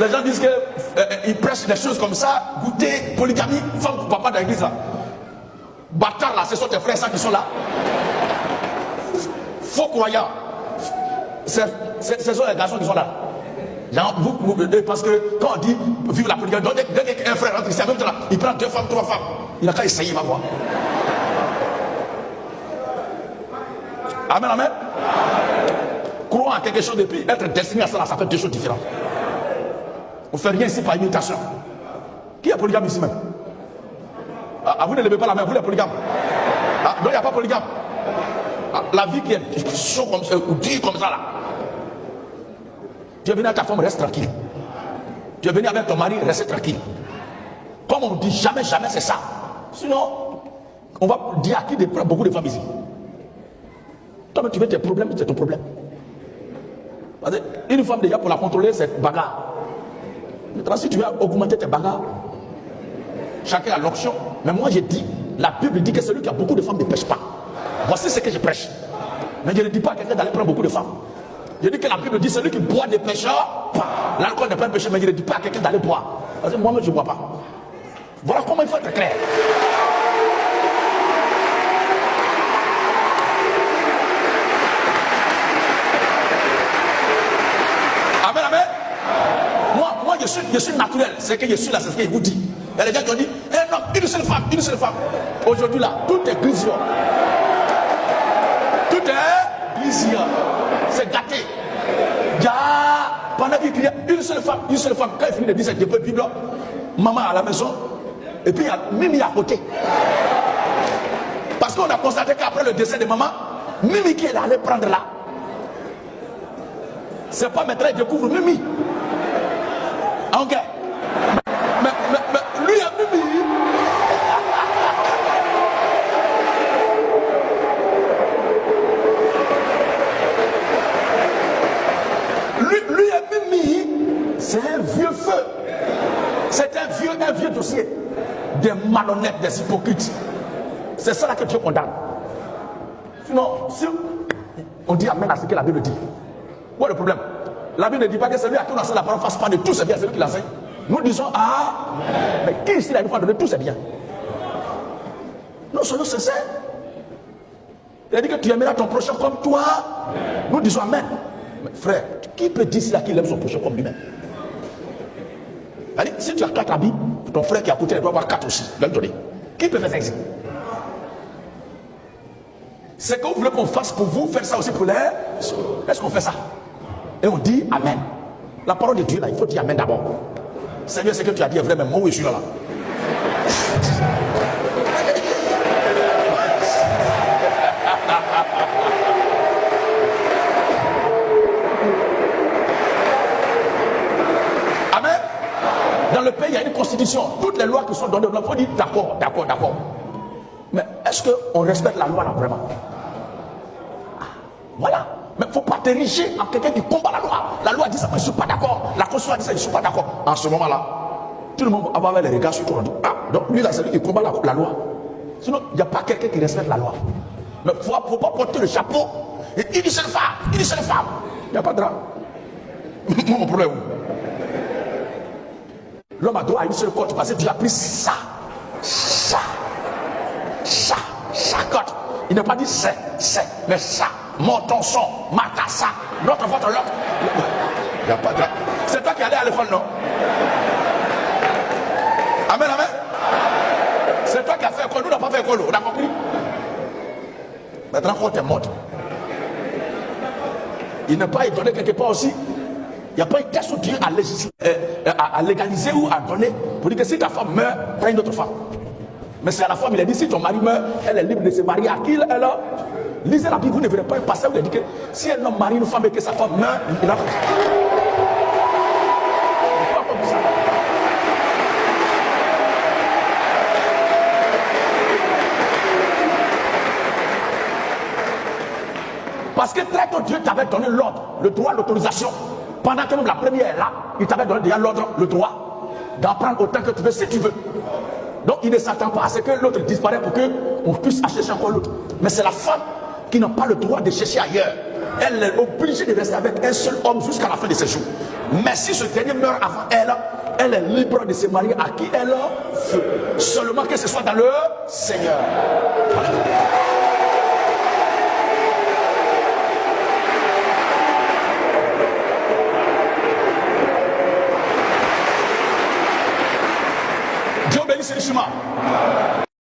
Les gens disent qu'ils prêchent des choses comme ça, goûter, polygamie, femme pour papa dans l'église là. Bâtard là, ce sont tes frères ça qui sont là. Faux croyants. Ce sont les garçons qui sont là. Parce que quand on dit vivre la polygamie, dès qu'un frère rentre ici, il prend 2 femmes, 3 femmes. Il n'a qu'à essayer, il va voir. Amen, amen. Croire en quelque chose et puis être destiné à ça, ça fait 2 choses différentes. On ne fait rien ici par imitation. Qui est polygame ici même? Vous ne levez pas la main, vous les polygames. Donc il n'y a pas polygame. La vie qui est chaud comme ça, ou dure comme ça là. Tu es venu avec ta femme, reste tranquille. Tu es venu avec ton mari, reste tranquille. Comme on dit jamais, jamais, c'est ça. Sinon, on va dire à qui de prendre beaucoup de femmes ici. Toi, tu veux tes problèmes, c'est ton problème. Parce qu'une femme déjà pour la contrôler, c'est bagarre. Maintenant, si tu veux augmenter tes bagarres, chacun a l'option. Mais moi, j'ai dit, la Bible dit que celui qui a beaucoup de femmes ne pêche pas. Voici ce que je prêche. Mais je ne dis pas à quelqu'un d'aller prendre beaucoup de femmes. Je dis que la Bible dit celui qui boit des pécheurs, l'alcool n'est pas un péché, mais je ne dis pas à quelqu'un d'aller boire. Parce que moi-même, je ne bois pas. Voilà comment il faut être clair. Amen, amen. Moi je suis naturel. C'est que je suis là, c'est ce qu'il vous dit. Il y a des gens qui ont dit, un homme, une seule femme, une seule femme. Aujourd'hui là, tout est grisillon. Tout est grisillon. C'est gâté. Pendant qu'il criait une seule femme, quand il finit de dire cette Bible, maman à la maison, et puis il y a Mimi à côté. Parce qu'on a constaté qu'après le décès de maman, Mimi qui est allée prendre là. C'est pas maintenant il découvre Mimi. Ok. Mais lui il y a Mimi. Lui et Mimi, c'est un vieux feu. C'est un vieux dossier. Des malhonnêtes, des hypocrites. C'est ça là que Dieu condamne. Sinon, si on dit amen à ce que la Bible dit. Quoi le problème? La Bible ne dit pas que celui à qui on enseigne la parole fasse pas de tout c'est bien, celui qui l'enseigne. Nous disons, mais qui ici a une fois donné tout c'est bien? Nous soyons sincères. Il a dit que tu aimeras ton prochain comme toi. Nous disons amen. Mais frère, qui peut dire là qu'il aime son prochain comme lui-même? Allez, si tu as 4 habits, ton frère qui est à côté, il doit avoir 4 aussi. Il doit le donner. Qui peut faire ça ici? C'est que vous voulez qu'on fasse pour vous, faire ça aussi pour les... Est-ce qu'on fait ça? Et on dit amen. La parole de Dieu là, il faut dire amen d'abord. Seigneur, ce que tu as dit est vrai, mais moi où je suis là. Amen. Dans le pays, il y a une constitution. Toutes les lois qui sont données, il faut dire d'accord, d'accord, d'accord. Mais est-ce qu'on respecte la loi là vraiment? Voilà. Mais il ne faut pas t'ériger en quelqu'un qui combat la loi. La loi dit ça, mais je ne suis pas d'accord. La Constitution dit ça, je ne suis pas d'accord. En ce moment-là, tout le monde va avoir les regards sur toi. Donc lui là, c'est lui qui combat la loi. Sinon, il n'y a pas quelqu'un qui respecte la loi. Mais il ne faut pas porter le chapeau. Et une seule femme, une seule femme. Il n'y a pas de drame. Moi, mon problème. L'homme a droit à une seule côte parce que tu as pris ça côte. Il n'a pas dit c'est, mais ça. Monton son, matassa, notre votre l'autre. Il n'y a pas de... C'est toi qui allais à l'école, non? Amen, amen. C'est toi qui as fait école, nous n'avons pas fait école, on a compris? Maintenant, quand tu es mort, il n'est pas étonné quelque part aussi. Il n'y a pas un texte où Dieu a légalisé ou a donné pour dire que si ta femme meurt, prends une autre femme. Mais c'est à la femme, il a dit si ton mari meurt, elle est libre de se marier à qui elle a. Lisez la Bible, vous ne verrez pas un passage où il dit que si un homme marie une femme et que sa femme meurt, il a... Parce que très tôt, Dieu t'avait donné l'ordre, le droit, l'autorisation. Pendant que même la première est là, il t'avait donné déjà l'ordre, le droit d'en prendre autant que tu veux, si tu veux. Donc il ne s'attend pas à ce que l'autre disparaisse pour qu'on puisse acheter encore l'autre. Mais c'est la femme qui n'a pas le droit de chercher ailleurs. Elle est obligée de rester avec un seul homme jusqu'à la fin de ses jours. Mais si ce dernier meurt avant elle, elle est libre de se marier à qui elle veut. Seulement que ce soit dans le Seigneur. Dieu bénisse les chemins.